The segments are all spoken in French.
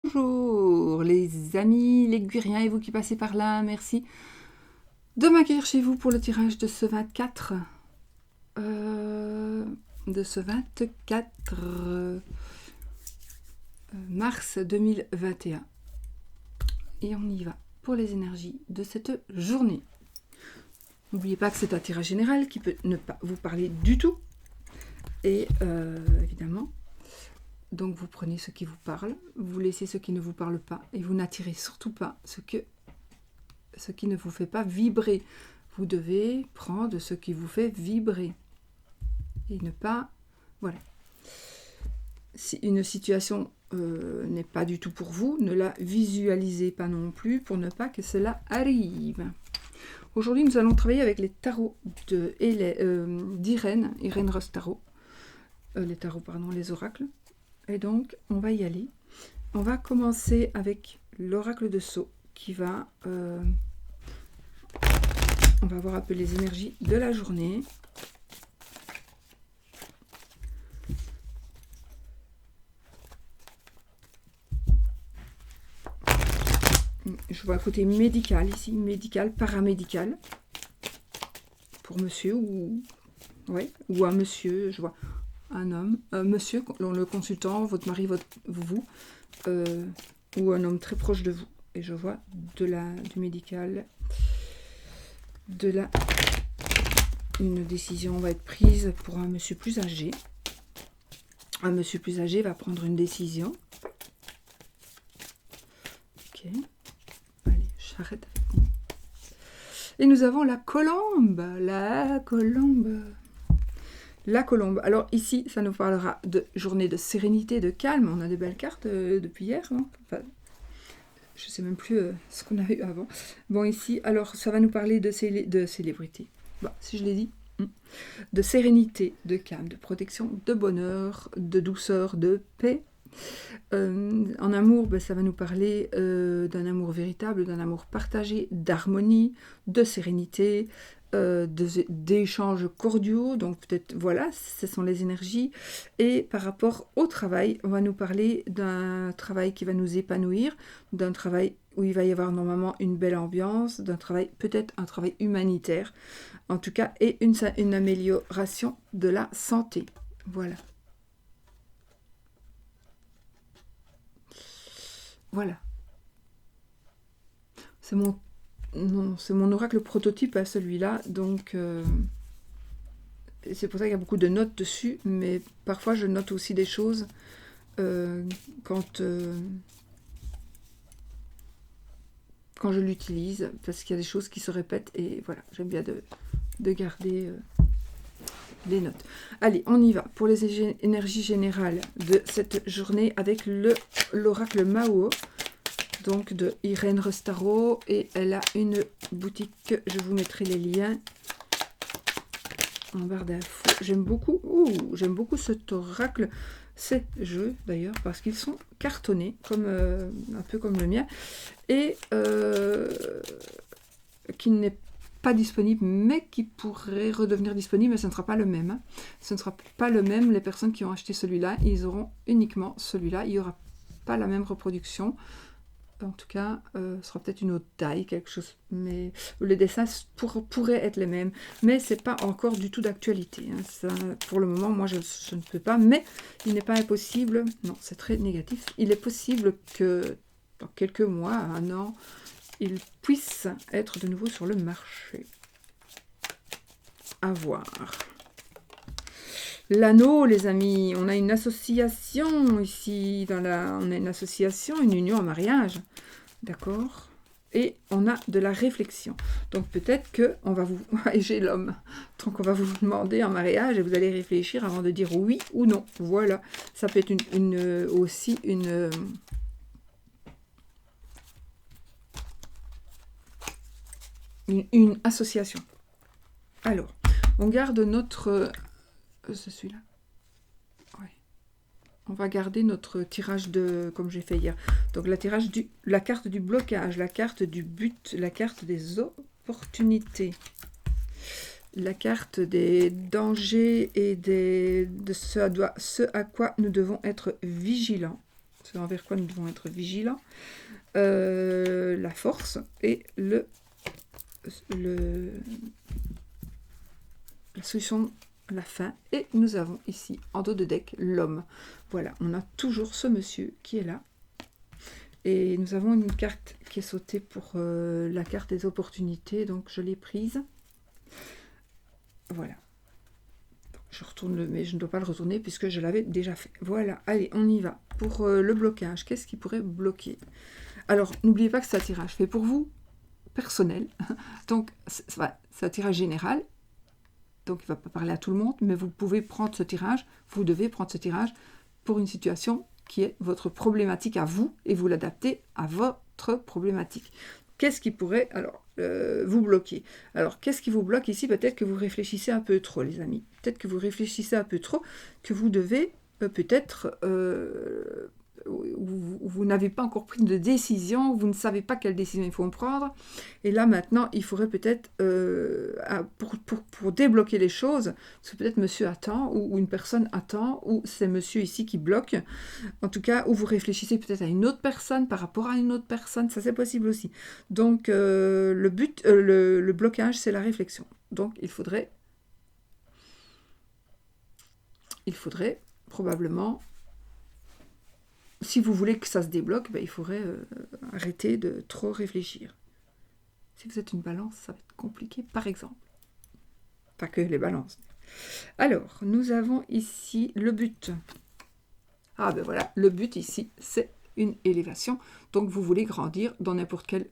Bonjour les amis, les Guiriens et vous qui passez par là, merci de m'accueillir chez vous pour le tirage de ce 24 mars 2021. Et on y va pour les énergies de cette journée. N'oubliez pas que c'est un tirage général qui peut ne pas vous parler du tout. Et évidemment, donc vous prenez ce qui vous parle, vous laissez ce qui ne vous parle pas et vous n'attirez surtout pas ce qui ne vous fait pas vibrer. Vous devez prendre ce qui vous fait vibrer et ne pas... Voilà. Si une situation n'est pas du tout pour vous, ne la visualisez pas non plus pour ne pas que cela arrive. Aujourd'hui, nous allons travailler avec les tarots d'Irène, Irène Rose Tarot. Les oracles. Et donc, on va y aller. On va commencer avec l'oracle de Sceaux qui va... on va voir un peu les énergies de la journée. Je vois un côté médical ici, médical, paramédical. Pour monsieur ou un monsieur, je vois un homme, monsieur, le consultant, votre mari, vous, ou un homme très proche de vous. Et je vois du médical, une décision va être prise pour un monsieur plus âgé. Un monsieur plus âgé va prendre une décision. Ok. Allez, j'arrête avec moi. Et nous avons la colombe. La colombe. Alors ici, ça nous parlera de journée de sérénité, de calme. On a des belles cartes depuis hier. Hein, enfin, je ne sais même plus ce qu'on avait eu avant. Bon, ici, alors, ça va nous parler de célébrité. Bon, si je l'ai dit. De sérénité, de calme, de protection, de bonheur, de douceur, de paix. En amour, ça va nous parler d'un amour véritable, d'un amour partagé, d'harmonie, de sérénité, d'échanges cordiaux. Donc peut-être, voilà, ce sont les énergies. Et par rapport au travail, on va nous parler d'un travail qui va nous épanouir, d'un travail où il va y avoir normalement une belle ambiance, d'un travail, peut-être un travail humanitaire, en tout cas, et une amélioration de la santé. Voilà. Voilà. C'est mon oracle prototype à celui-là, donc c'est pour ça qu'il y a beaucoup de notes dessus, mais parfois je note aussi des choses quand je l'utilise, parce qu'il y a des choses qui se répètent, et voilà, j'aime bien de garder les notes. Allez, on y va pour les énergies générales de cette journée avec l'oracle Mao, donc de Irène Rose Tarot, et elle a une boutique, je vous mettrai les liens en barre d'infos. J'aime beaucoup cet oracle, ces jeux d'ailleurs, parce qu'ils sont cartonnés, un peu comme le mien, et qui n'est pas disponible, mais qui pourrait redevenir disponible, mais ce ne sera pas le même. Hein. Ce ne sera pas le même. Les personnes qui ont acheté celui-là, ils auront uniquement celui-là. Il n'y aura pas la même reproduction. En tout cas, ce sera peut-être une autre taille, quelque chose. Mais les dessins pourraient être les mêmes. Mais ce n'est pas encore du tout d'actualité. Hein. Ça, pour le moment, moi, je ne peux pas. Mais il n'est pas impossible. Non, c'est très négatif. Il est possible que dans quelques mois, un an, il puisse être de nouveau sur le marché. À voir. L'anneau, les amis, on a une association ici, on a une association, une union en mariage, d'accord? Et on a de la réflexion. Donc peut-être que on va vous... Et j'ai l'homme. Donc on va vous demander en mariage et vous allez réfléchir avant de dire oui ou non. Voilà. Ça peut être aussi une association. Alors, on garde notre... c'est celui-là. Ouais. On va garder notre tirage comme j'ai fait hier. Donc la carte du blocage, la carte du but, la carte des opportunités, la carte des dangers et de ce à quoi nous devons être vigilants. ce envers quoi nous devons être vigilants, la force et la solution, la fin. Et nous avons ici, en dos de deck, l'homme. Voilà, on a toujours ce monsieur qui est là. Et nous avons une carte qui est sautée pour la carte des opportunités, donc je l'ai prise. Voilà. Je retourne mais je ne dois pas le retourner puisque je l'avais déjà fait. Voilà, allez, on y va. Pour le blocage, qu'est-ce qui pourrait bloquer? Alors, n'oubliez pas que c'est un tirage fait pour vous, personnel. Donc, c'est un tirage général. Donc, il ne va pas parler à tout le monde, mais vous pouvez prendre ce tirage, vous devez prendre ce tirage pour une situation qui est votre problématique à vous et vous l'adaptez à votre problématique. Qu'est-ce qui pourrait vous bloquer? Alors, qu'est-ce qui vous bloque ici? Peut-être que vous réfléchissez un peu trop, les amis. Peut-être que vous réfléchissez un peu trop, que vous devez peut-être... vous n'avez pas encore pris de décision, vous ne savez pas quelle décision il faut prendre. Et là, maintenant, il faudrait peut-être, pour débloquer les choses, parce que peut-être monsieur attend, ou une personne attend, ou c'est monsieur ici qui bloque. En tout cas, ou vous réfléchissez peut-être à une autre personne par rapport à une autre personne, ça c'est possible aussi. Donc, le but, le blocage, c'est la réflexion. Donc, il faudrait probablement... Si vous voulez que ça se débloque, il faudrait arrêter de trop réfléchir. Si vous êtes une balance, ça va être compliqué, par exemple. Pas que les balances. Alors, nous avons ici le but. Ah ben voilà, le but ici, c'est une élévation. Donc, vous voulez grandir dans n'importe quel...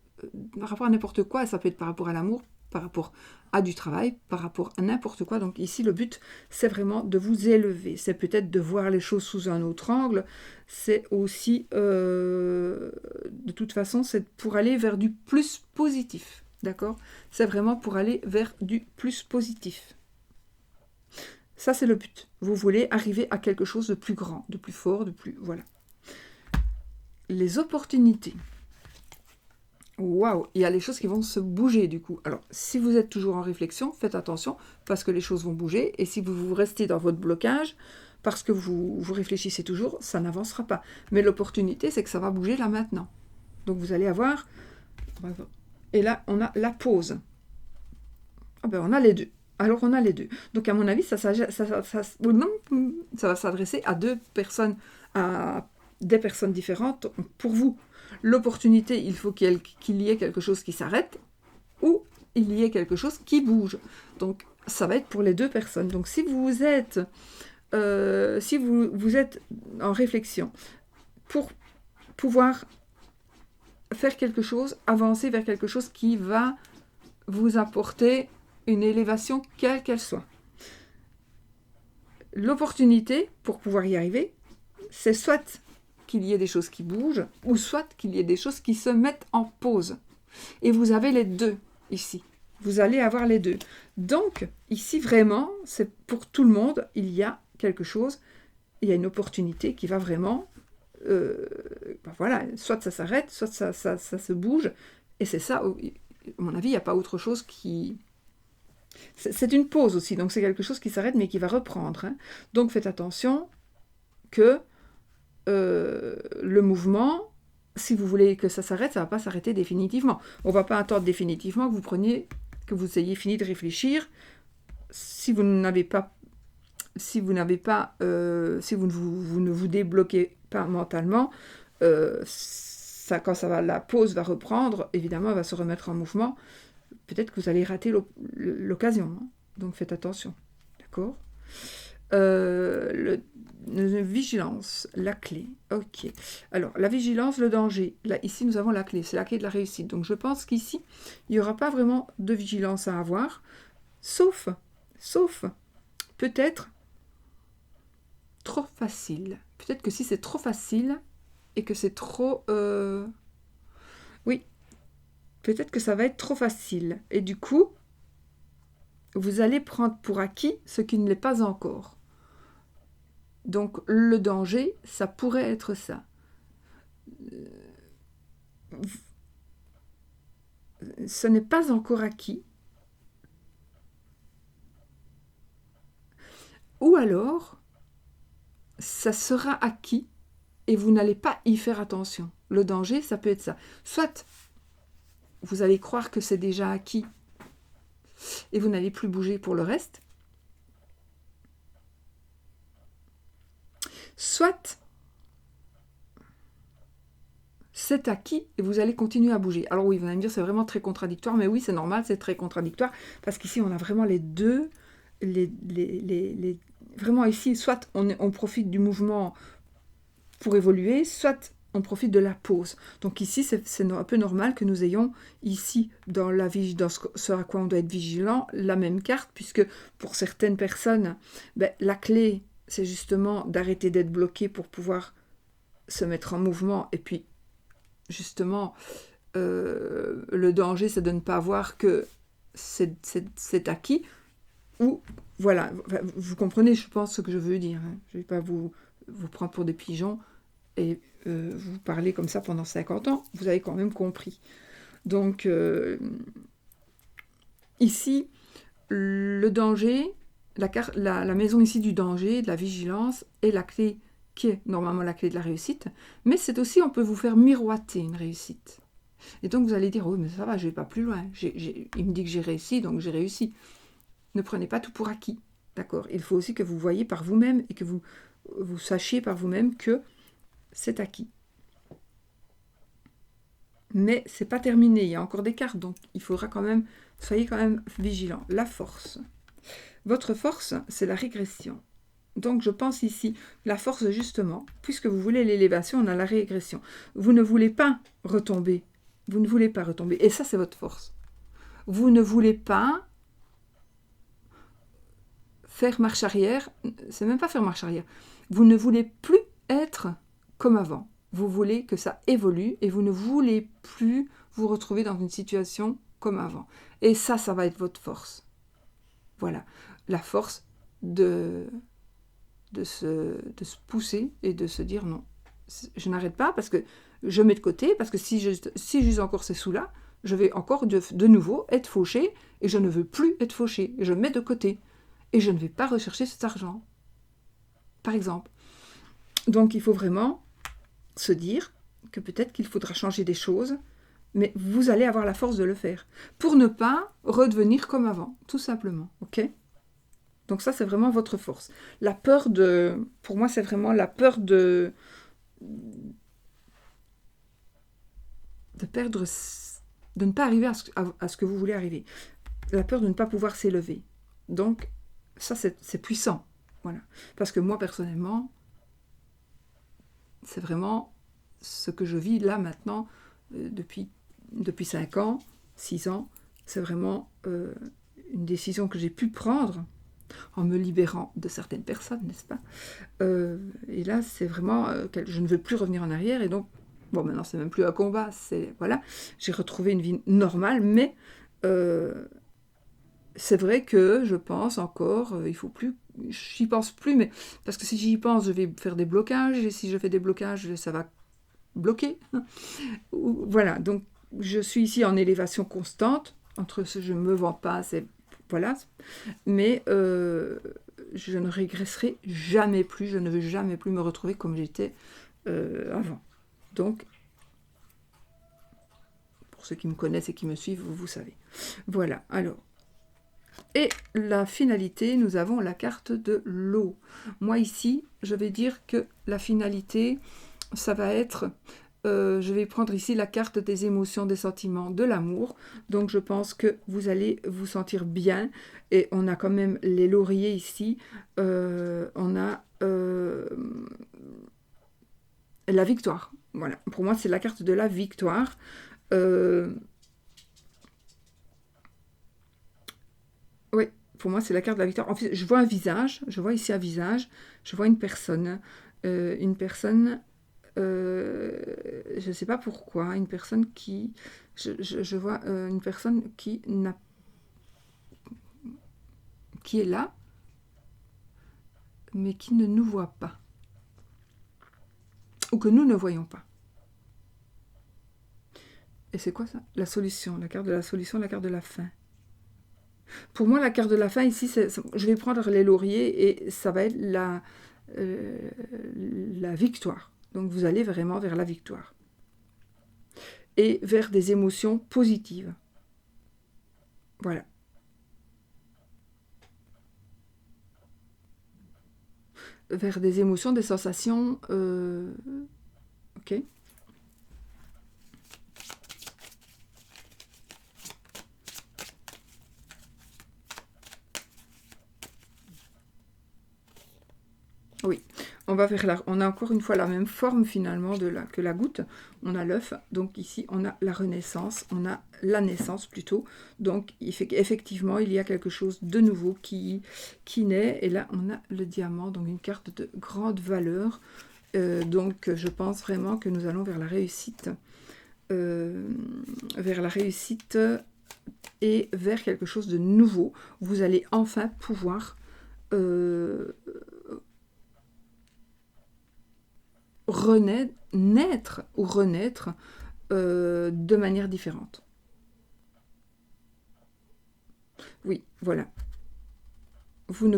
par rapport à n'importe quoi, ça peut être par rapport à l'amour, par rapport à du travail, par rapport à n'importe quoi. Donc ici, le but, c'est vraiment de vous élever. C'est peut-être de voir les choses sous un autre angle. C'est aussi, de toute façon, c'est pour aller vers du plus positif. D'accord? C'est vraiment pour aller vers du plus positif. Ça, c'est le but. Vous voulez arriver à quelque chose de plus grand, de plus fort, de plus... Voilà. Les opportunités. Waouh, il y a les choses qui vont se bouger du coup. Alors, si vous êtes toujours en réflexion, faites attention parce que les choses vont bouger. Et si vous restez dans votre blocage, parce que vous réfléchissez toujours, ça n'avancera pas. Mais l'opportunité, c'est que ça va bouger là maintenant. Donc, vous allez avoir... Et là, on a la pause. Ah ben, on a les deux. Alors, on a les deux. Donc, à mon avis, ça va s'adresser à deux personnes, à des personnes différentes pour vous. L'opportunité, il faut qu'il y ait quelque chose qui s'arrête ou il y ait quelque chose qui bouge. Donc, ça va être pour les deux personnes. Donc, si vous êtes, vous êtes en réflexion pour pouvoir faire quelque chose, avancer vers quelque chose qui va vous apporter une élévation, quelle qu'elle soit. L'opportunité, pour pouvoir y arriver, c'est soit qu'il y ait des choses qui bougent, ou soit qu'il y ait des choses qui se mettent en pause. Et vous avez les deux ici. Vous allez avoir les deux. Donc, ici, vraiment, c'est pour tout le monde, il y a quelque chose, il y a une opportunité qui va vraiment... voilà, soit ça s'arrête, soit ça se bouge. Et c'est ça, à mon avis, il n'y a pas autre chose qui... C'est une pause aussi, donc c'est quelque chose qui s'arrête, mais qui va reprendre. Hein. Donc, faites attention que... le mouvement, si vous voulez que ça s'arrête, ça ne va pas s'arrêter définitivement. On ne va pas attendre définitivement que vous ayez fini de réfléchir. Si vous ne vous débloquez pas mentalement, quand la pause va reprendre, évidemment, elle va se remettre en mouvement. Peut-être que vous allez rater l'occasion. Hein. Donc faites attention. D'accord ? Vigilance, la clé. Ok. Alors, la vigilance, le danger. Là, ici, nous avons la clé. C'est la clé de la réussite. Donc, je pense qu'ici, il n'y aura pas vraiment de vigilance à avoir. Sauf, peut-être, trop facile. Peut-être que si c'est trop facile et que c'est trop... Oui. Peut-être que ça va être trop facile. Et du coup, vous allez prendre pour acquis ce qui ne l'est pas encore. Donc, le danger, ça pourrait être ça. Ce n'est pas encore acquis. Ou alors, ça sera acquis, et vous n'allez pas y faire attention. Le danger, ça peut être ça. Soit vous allez croire que c'est déjà acquis et vous n'allez plus bouger pour le reste. Soit c'est acquis et vous allez continuer à bouger. Alors oui, vous allez me dire c'est vraiment très contradictoire, mais oui, c'est normal, c'est très contradictoire, parce qu'ici on a vraiment les deux, vraiment ici, soit on profite du mouvement pour évoluer, soit on profite de la pause. Donc ici, c'est un peu normal que nous ayons ici, dans ce à quoi on doit être vigilant, la même carte, puisque pour certaines personnes, la clé, c'est justement d'arrêter d'être bloqué pour pouvoir se mettre en mouvement, et puis justement, le danger, c'est de ne pas voir que c'est acquis, ou voilà, vous comprenez, je pense, ce que je veux dire. Hein. Je ne vais pas vous prendre pour des pigeons et vous parler comme ça pendant 50 ans, vous avez quand même compris. Donc, ici, le danger, la maison ici du danger, de la vigilance, est la clé qui est normalement la clé de la réussite, mais c'est aussi, on peut vous faire miroiter une réussite. Et donc vous allez dire, oui, mais ça va, je ne vais pas plus loin. Il me dit que j'ai réussi, donc j'ai réussi. Ne prenez pas tout pour acquis, d'accord? Il faut aussi que vous voyez par vous-même et que vous sachiez par vous-même que c'est acquis. Mais c'est pas terminé, il y a encore des cartes, donc il faudra quand même, soyez quand même vigilants. La force. Votre force, c'est la régression. Donc je pense ici, la force justement, puisque vous voulez l'élévation, on a la régression. Vous ne voulez pas retomber. Vous ne voulez pas retomber. Et ça, c'est votre force. Vous ne voulez pas faire marche arrière. C'est même pas faire marche arrière. Vous ne voulez plus être comme avant. Vous voulez que ça évolue et vous ne voulez plus vous retrouver dans une situation comme avant. Et ça va être votre force. Voilà. La force de se pousser et de se dire non. Je n'arrête pas parce que je mets de côté, parce que si j'use encore ces sous-là, je vais encore de nouveau être fauché et je ne veux plus être fauché. Je mets de côté et je ne vais pas rechercher cet argent, par exemple. Donc il faut vraiment se dire que peut-être qu'il faudra changer des choses, mais vous allez avoir la force de le faire pour ne pas redevenir comme avant, tout simplement, ok ? Donc ça, c'est vraiment votre force. La peur pour moi, c'est vraiment la peur de perdre, de ne pas arriver à ce que vous voulez arriver. La peur de ne pas pouvoir s'élever. Donc, ça, c'est puissant. Voilà. Parce que moi, personnellement, c'est vraiment ce que je vis là, maintenant, depuis 5 ans, 6 ans. C'est vraiment une décision que j'ai pu prendre en me libérant de certaines personnes, n'est-ce pas ? Et là, c'est vraiment je ne veux plus revenir en arrière, et donc, bon, maintenant, c'est même plus un combat, voilà, j'ai retrouvé une vie normale, mais c'est vrai que je pense encore, il faut plus, j'y pense plus, mais parce que si j'y pense, je vais faire des blocages, et si je fais des blocages, ça va bloquer. Voilà, donc, je suis ici en élévation constante, entre ce je ne me vends pas, voilà, mais je ne régresserai jamais plus, je ne veux jamais plus me retrouver comme j'étais avant. Donc, pour ceux qui me connaissent et qui me suivent, vous savez. Voilà, alors. Et la finalité, nous avons la carte de l'eau. Moi ici, je vais dire que la finalité, ça va être... je vais prendre ici la carte des émotions, des sentiments, de l'amour. Donc je pense que vous allez vous sentir bien. Et on a quand même les lauriers ici. On a la victoire. Voilà. Pour moi, c'est la carte de la victoire. Oui, pour moi, c'est la carte de la victoire. En fait, je vois un visage. Je vois ici un visage. Je vois une personne. Je ne sais pas pourquoi, une personne qui... Je vois une personne qui est là, mais qui ne nous voit pas. Ou que nous ne voyons pas. Et c'est quoi ça ? La solution, la carte de la solution, la carte de la fin. Pour moi, la carte de la fin, ici, je vais prendre les lauriers et ça va être la victoire. Donc vous allez vraiment vers la victoire. Et vers des émotions positives. Voilà. Vers des émotions, des sensations... ok. Oui, on a encore une fois la même forme finalement que la goutte. On a l'œuf, donc ici on a la renaissance, on a la naissance plutôt. Donc effectivement il y a quelque chose de nouveau qui naît. Et là on a le diamant, donc une carte de grande valeur. Donc je pense vraiment que nous allons vers la réussite. Et vers quelque chose de nouveau. Vous allez enfin pouvoir... naître ou renaître de manière différente. Oui, voilà. Vous ne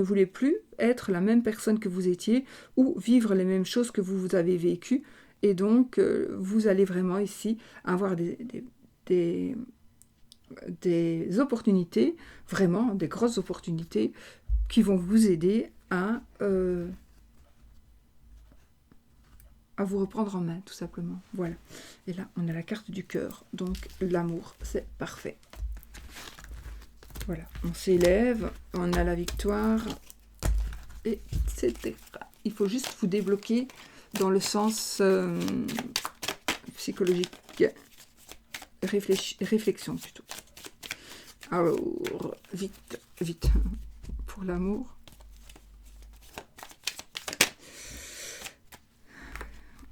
voulez plus être la même personne que vous étiez ou vivre les mêmes choses que vous avez vécues. Et donc, vous allez vraiment ici avoir des opportunités, vraiment des grosses opportunités qui vont vous aider à vous reprendre en main, tout simplement. Voilà. Et là, on a la carte du cœur. Donc, l'amour, c'est parfait. Voilà. On s'élève, on a la victoire, etc. Il faut juste vous débloquer dans le sens psychologique. Réflexion, plutôt. Alors, vite, vite. Pour l'amour.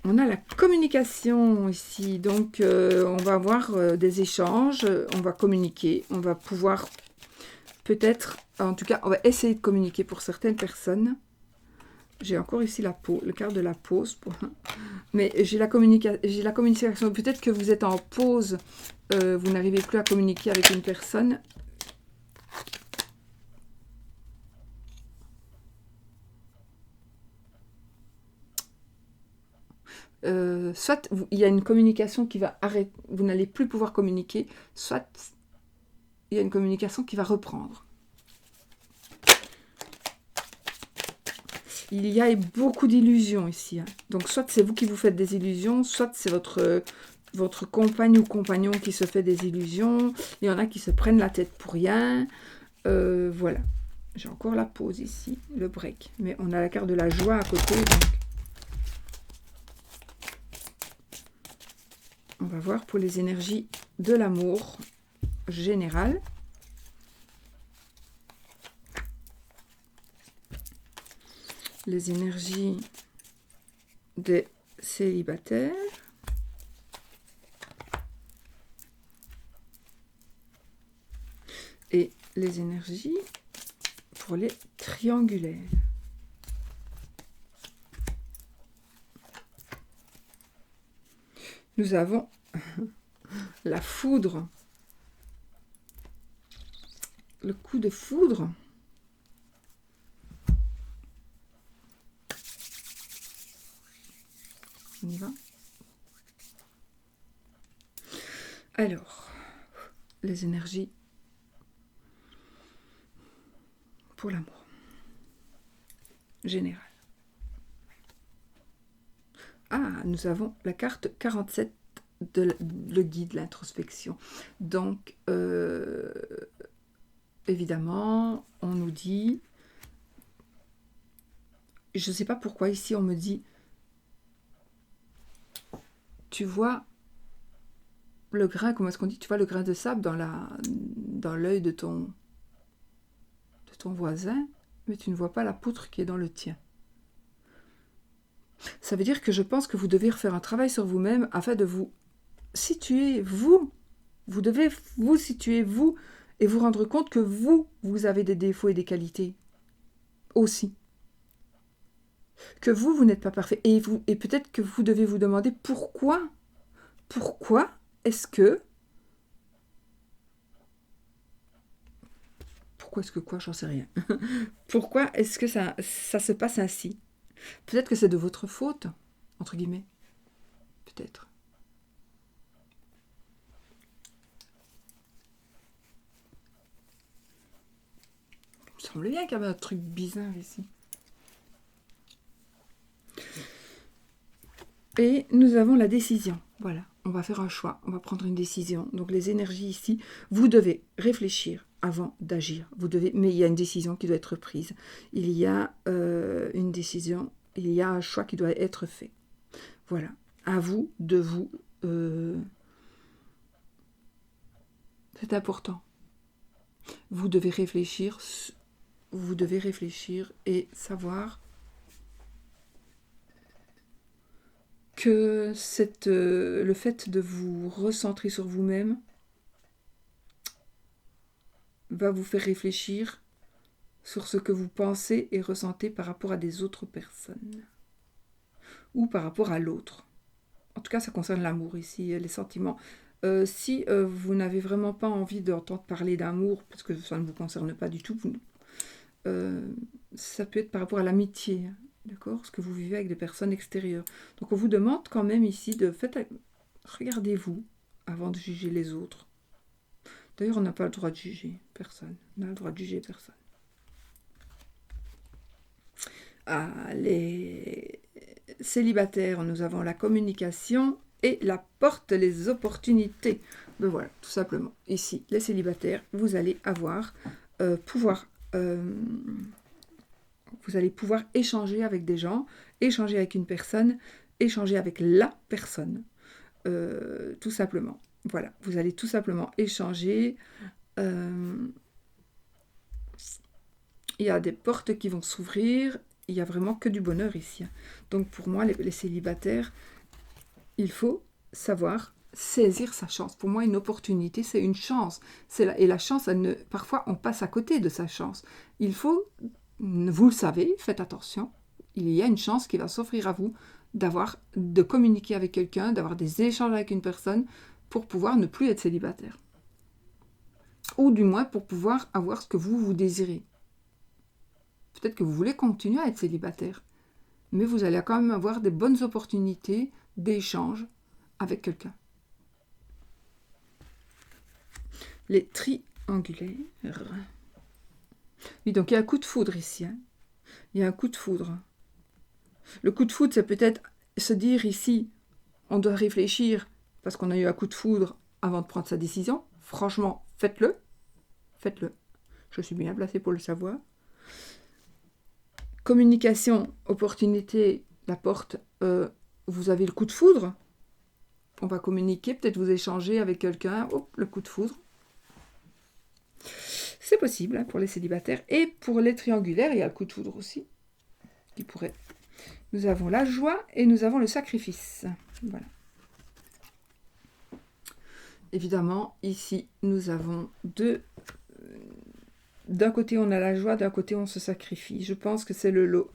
On a la communication ici, donc on va avoir des échanges, on va communiquer, on va pouvoir peut-être, en tout cas, on va essayer de communiquer pour certaines personnes. J'ai encore ici le carte de la pause, mais j'ai la communication. Peut-être que vous êtes en pause, vous n'arrivez plus à communiquer avec une personne. Soit il y a une communication qui va arrêter, vous n'allez plus pouvoir communiquer, soit il y a une communication qui va reprendre. Il y a beaucoup d'illusions ici. Hein. Donc soit c'est vous qui vous faites des illusions, soit c'est votre compagne ou compagnon qui se fait des illusions. Il y en a qui se prennent la tête pour rien. Voilà. J'ai encore la pause ici, le break. Mais on a la carte de la joie à côté. Donc on va voir pour les énergies de l'amour général. Les énergies des célibataires. Et les énergies pour les triangulaires. Nous avons la foudre. Le coup de foudre. On y va. Alors, les énergies pour l'amour général. Ah, nous avons la carte 47 le guide, l'introspection. Donc, évidemment, on nous dit, je ne sais pas pourquoi ici on me dit, tu vois le grain, comment est-ce qu'on dit, tu vois le grain de sable dans l'œil de ton voisin, mais tu ne vois pas la poutre qui est dans le tien. Ça veut dire que je pense que vous devez refaire un travail sur vous-même afin de vous situer, vous. Vous devez vous situer, vous, et vous rendre compte que vous avez des défauts et des qualités aussi. Que vous n'êtes pas parfait. Et peut-être que vous devez vous demander pourquoi est-ce que... Pourquoi est-ce que quoi, j'en sais rien. Pourquoi est-ce que ça se passe ainsi? Peut-être que c'est de votre faute, entre guillemets. Peut-être. Il me semble bien qu'il y avait un truc bizarre ici. Et nous avons la décision. Voilà, on va faire un choix, on va prendre une décision. Donc les énergies ici, vous devez réfléchir avant d'agir. Vous devez, mais il y a une décision qui doit être prise. Il y a une décision, il y a un choix qui doit être fait. Voilà, à vous de vous... c'est important. Vous devez réfléchir et savoir que le fait de vous recentrer sur vous-même va vous faire réfléchir sur ce que vous pensez et ressentez par rapport à des autres personnes ou par rapport à l'autre. En tout cas, ça concerne l'amour ici, les sentiments. Si vous n'avez vraiment pas envie d'entendre parler d'amour, parce que ça ne vous concerne pas du tout, ça peut être par rapport à l'amitié, d'accord, ce que vous vivez avec des personnes extérieures. Donc on vous demande quand même ici de regardez-vous avant de juger les autres. D'ailleurs, on n'a pas le droit de juger personne. On a le droit de juger personne. Ah, les célibataires, nous avons la communication et la porte, les opportunités. Ben voilà, tout simplement. Ici, les célibataires, vous allez vous allez pouvoir échanger avec des gens, échanger avec une personne, échanger avec la personne, tout simplement. Voilà, vous allez tout simplement échanger. Il y a des portes qui vont s'ouvrir. Il n'y a vraiment que du bonheur ici. Donc pour moi, les célibataires, il faut savoir saisir sa chance. Pour moi, une opportunité, c'est une chance. Et la chance, parfois, on passe à côté de sa chance. Il faut, vous le savez, faites attention, il y a une chance qui va s'offrir à vous de communiquer avec quelqu'un, d'avoir des échanges avec une personne pour pouvoir ne plus être célibataire. Ou du moins pour pouvoir avoir ce que vous désirez. Peut-être que vous voulez continuer à être célibataire, mais vous allez quand même avoir des bonnes opportunités d'échange avec quelqu'un. Les triangulaires. Oui, donc il y a un coup de foudre ici. Hein. Il y a un coup de foudre. Le coup de foudre, c'est peut-être se dire ici, on doit réfléchir parce qu'on a eu un coup de foudre avant de prendre sa décision. Franchement, faites-le. Faites-le. Je suis bien placée pour le savoir. Communication, opportunité, la porte, vous avez le coup de foudre. On va communiquer, peut-être vous échanger avec quelqu'un. Hop, le coup de foudre. C'est possible hein, pour les célibataires. Et pour les triangulaires, il y a le coup de foudre aussi. Qui pourrait. Nous avons la joie et nous avons le sacrifice. Voilà. Évidemment, ici, nous avons deux. D'un côté, on a la joie, d'un côté, on se sacrifie. Je pense que c'est le lot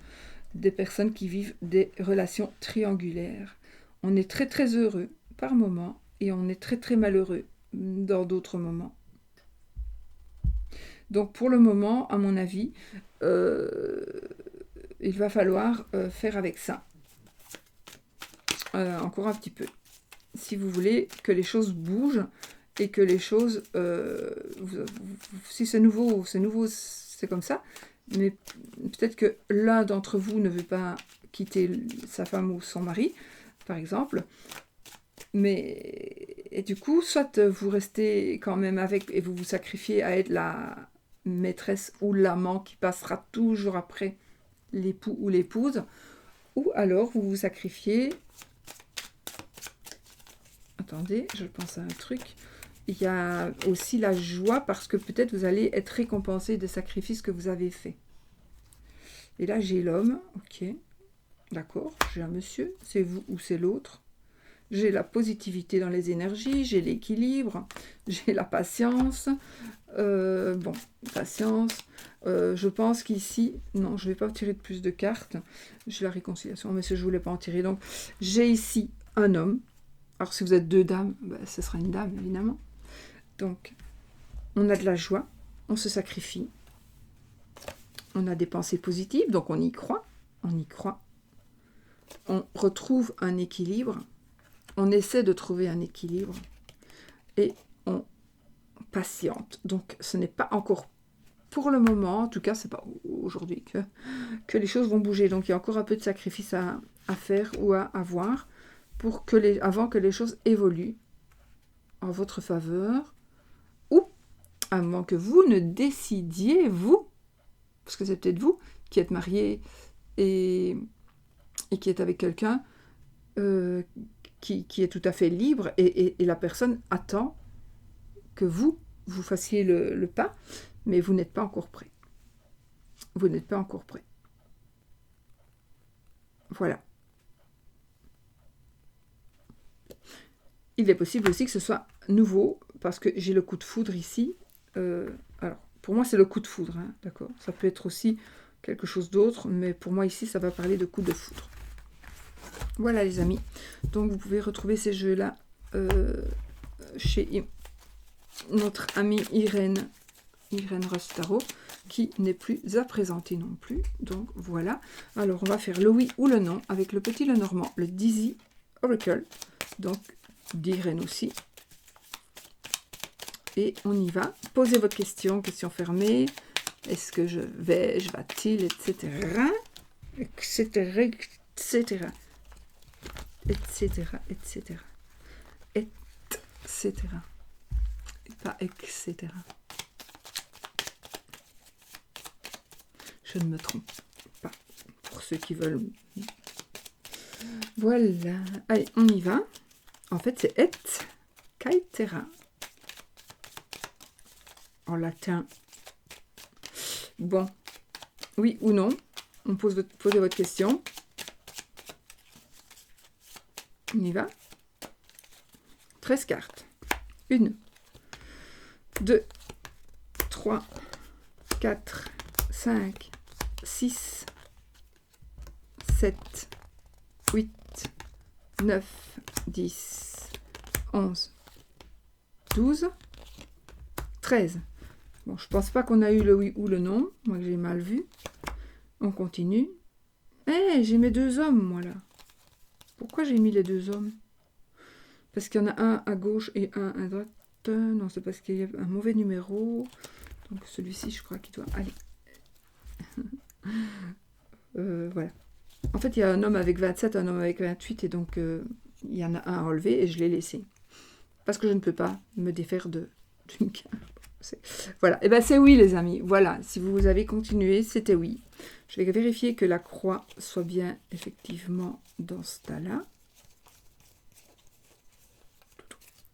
des personnes qui vivent des relations triangulaires. On est très très heureux par moment et on est très très malheureux dans d'autres moments. Donc pour le moment, à mon avis, il va falloir faire avec ça. Encore un petit peu. Si vous voulez que les choses bougent et que les choses... si c'est nouveau, c'est comme ça. Mais peut-être que l'un d'entre vous ne veut pas quitter sa femme ou son mari, par exemple. Et du coup, soit vous restez quand même avec et vous vous sacrifiez à être la maîtresse ou l'amant qui passera toujours après l'époux ou l'épouse, ou alors vous vous sacrifiez. Attendez, je pense à un truc. Il y a aussi la joie parce que peut-être vous allez être récompensé des sacrifices que vous avez faits. Et là, j'ai l'homme, ok, d'accord, j'ai un monsieur, c'est vous ou c'est l'autre. J'ai la positivité dans les énergies, j'ai l'équilibre, j'ai la patience. Patience. Je pense qu'ici, non, je ne vais pas tirer de plus de cartes. J'ai la réconciliation, mais je ne voulais pas en tirer. Donc, j'ai ici un homme. Alors, si vous êtes deux dames, ce sera une dame, évidemment. Donc, on a de la joie, on se sacrifie. On a des pensées positives, donc on y croit. On y croit. on retrouve un équilibre, on essaie de trouver un équilibre et on patiente. Donc ce n'est pas encore pour le moment, en tout cas c'est pas aujourd'hui que les choses vont bouger. Donc il y a encore un peu de sacrifice à faire ou à avoir pour que avant que les choses évoluent en votre faveur, ou avant que vous ne décidiez, vous, parce que c'est peut-être vous qui êtes marié et qui est avec quelqu'un qui est tout à fait libre, et la personne attend que vous fassiez le pas, mais vous n'êtes pas encore prêt. Vous n'êtes pas encore prêt. Voilà. Il est possible aussi que ce soit nouveau, parce que j'ai le coup de foudre ici. Alors, pour moi, c'est le coup de foudre, hein, d'accord. Ça peut être aussi quelque chose d'autre, mais pour moi, ici, ça va parler de coup de foudre. Voilà, les amis. Donc, vous pouvez retrouver ces jeux-là chez notre amie Irène Rostaro, qui n'est plus à présenter non plus. Donc, voilà. Alors, on va faire le oui ou le non avec le petit Lenormand, le Dizzy Oracle. Donc, d'Irène aussi. Et on y va. Posez votre question, question fermée. Est-ce que je va-t-il, etc. etc. etc. etc. etc. etc. Et pas etc. Je ne me trompe pas. Pour ceux qui veulent. Voilà. Allez, on y va. En fait, c'est et caetera. En latin. Bon. Oui ou non. On posez votre question. On y va. 13 cartes. 1, 2, 3, 4, 5, 6, 7, 8, 9, 10, 11, 12, 13. Bon, je pense pas qu'on a eu le oui ou le non. Moi, j'ai mal vu. On continue. Eh, j'ai mes 2 hommes, moi, là. Pourquoi j'ai mis les 2 hommes? Parce qu'il y en a un à gauche et un à droite. Non, c'est parce qu'il y a un mauvais numéro. Donc, celui-ci, je crois qu'il doit aller. Voilà. En fait, il y a un homme avec 27, un homme avec 28. Et donc, il y en a un à enlever et je l'ai laissé. Parce que je ne peux pas me défaire d'une carte. Voilà, et bien c'est oui les amis, voilà, si vous avez continué, c'était oui. Je vais vérifier que la croix soit bien effectivement dans ce tas-là.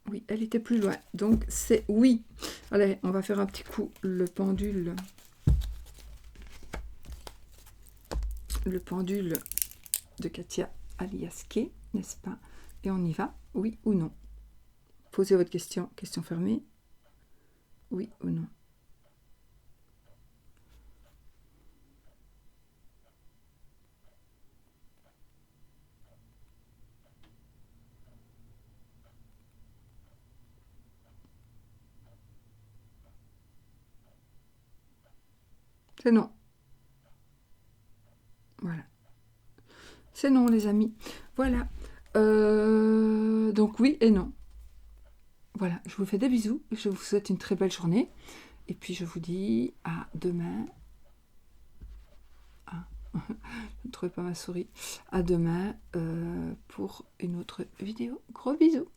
Oui, elle était plus loin, donc c'est oui. Allez, on va faire un petit coup, le pendule de Katia Aliaske, n'est-ce pas? Et on y va, oui ou non. Posez votre question, question fermée. Oui ou non? C'est non. Voilà. C'est non, les amis. Voilà. Donc oui et non. Voilà, je vous fais des bisous. Je vous souhaite une très belle journée. Et puis je vous dis à demain. Ah, je ne trouvais pas ma souris. À demain pour une autre vidéo. Gros bisous.